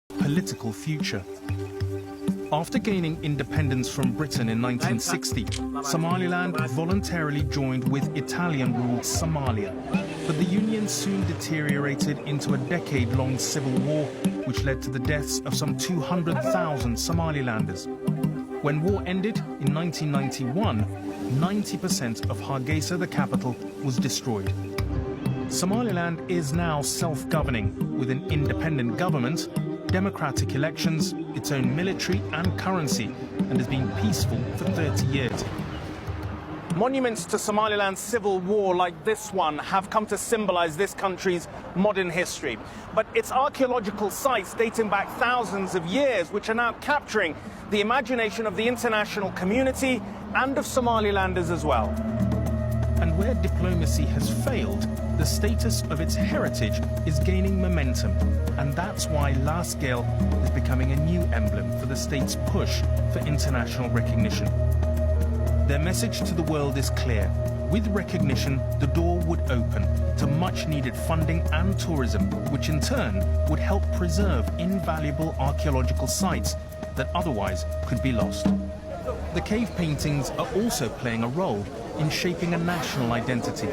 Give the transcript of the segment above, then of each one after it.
political future. After gaining independence from Britain in 1960, Somaliland voluntarily joined with Italian-ruled Somalia. But the union soon deteriorated into a decade-long civil war, which led to the deaths of some 200,000 Somalilanders. When war ended in 1991, 90% of Hargeisa, the capital, was destroyed. Somaliland is now self-governing, with an independent government, democratic elections, its own military and currency, and has been peaceful for 30 years. Monuments to Somaliland's civil war like this one have come to symbolize this country's modern history. But it's archaeological sites dating back thousands of years which are now capturing the imagination of the international community and of Somalilanders as well. And where diplomacy has failed, the status of its heritage is gaining momentum. And that's why Lascelles is becoming a new emblem for the state's push for international recognition. Their message to the world is clear. With recognition, the door would open to much-needed funding and tourism, which in turn would help preserve invaluable archaeological sites that otherwise could be lost. The cave paintings are also playing a role in shaping a national identity.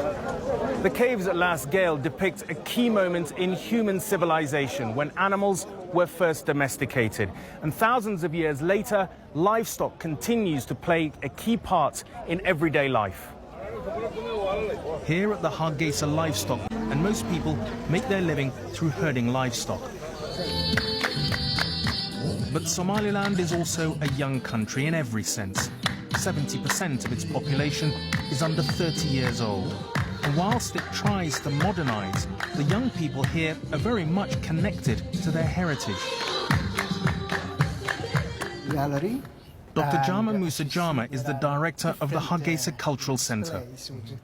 The caves at Lascelles depict a key moment in human civilization when animals were first domesticated. And thousands of years later, livestock continues to play a key part in everyday life. Here at the Hargeisa livestock, and most people make their living through herding livestock. But Somaliland is also a young country in every sense. 70% of its population is under 30 years old. And whilst it tries to modernize, the young people here are very much connected to their heritage. Gallery. Dr. Jama Musa Jama is the director of the Hargeisa Cultural Center.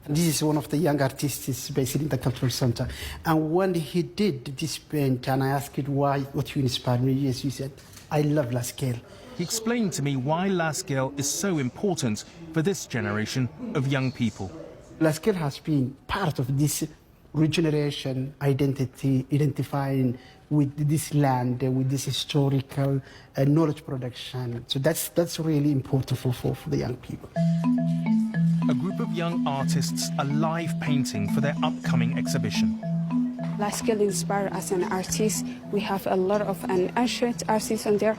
This is one of the young artists based in the Cultural Center. And when he did this paint, and I asked why, what you inspired me, yes, he said, I love Lascelles. He explained to me why Lascelles is so important for this generation of young people. Lascelles has been part of this regeneration identity, identifying with this land, with this historical knowledge production. So that's really important for the young people. A group of young artists are live painting for their upcoming exhibition. Lascelles inspired as an artist. We have a lot of an ancient artists on there.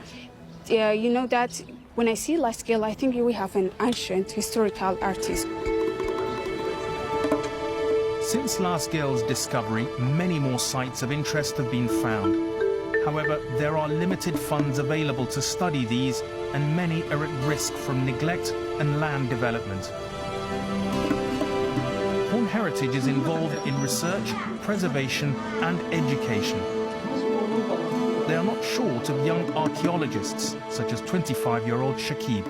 You know that when I see Lascelles, I think we have an ancient historical artist. Since Lascelles' discovery, many more sites of interest have been found. However, there are limited funds available to study these, and many are at risk from neglect and land development. Horn Heritage is involved in research, preservation and education. They are not short of young archaeologists, such as 25-year-old Shakib.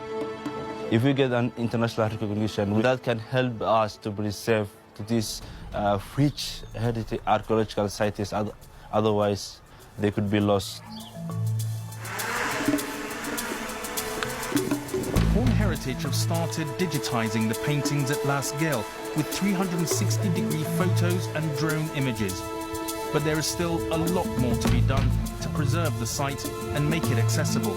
If we get an international recognition, that can help us to preserve these rich heritage archaeological sites, otherwise they could be lost. Horn Heritage have started digitizing the paintings at Lascelles with 360-degree photos and drone images. But there is still a lot more to be done to preserve the site and make it accessible.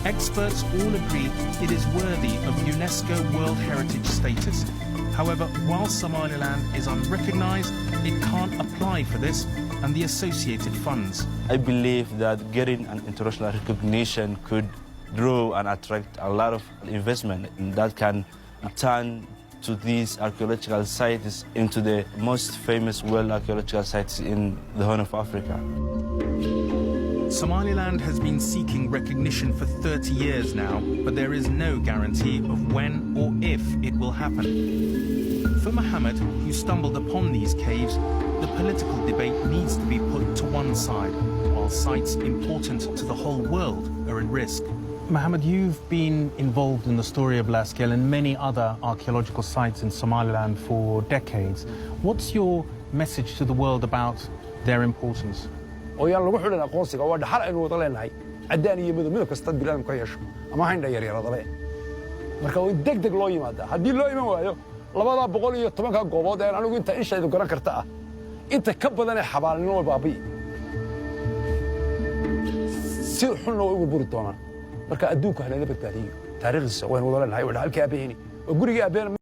Experts all agree it is worthy of UNESCO World Heritage status. However, while Somaliland is unrecognized, it can't apply for this and the associated funds. I believe that getting an international recognition could draw and attract a lot of investment that can turn to these archaeological sites into the most famous world archaeological sites in the Horn of Africa. Somaliland has been seeking recognition for 30 years now, but there is no guarantee of when or if it will happen. For Mohammed, who stumbled upon these caves, the political debate needs to be put to one side, while sites important to the whole world are at risk. Mohammed, you've been involved in the story of Lascelles and many other archaeological sites in Somaliland for decades. What's your message to the world about their importance? oyaan lagu xidhan aqoonsiga waa dhaxal aynu wada leenahay caddaan iyo midab kasta bilaadam ka yeesho ama haynda yar yaradale marka way degdeg loo yimaada haddii loo iman waayo 210 goobood ee anigu inta ishaydu garan karta ah inta ka badan ee xabaalnimo baabi si xunna way ugu buri doonaan marka adduunka halada badbaadiyo taariikhdiisa waynu wada leenahay waa halkii aabahayni oo guriga aabahayna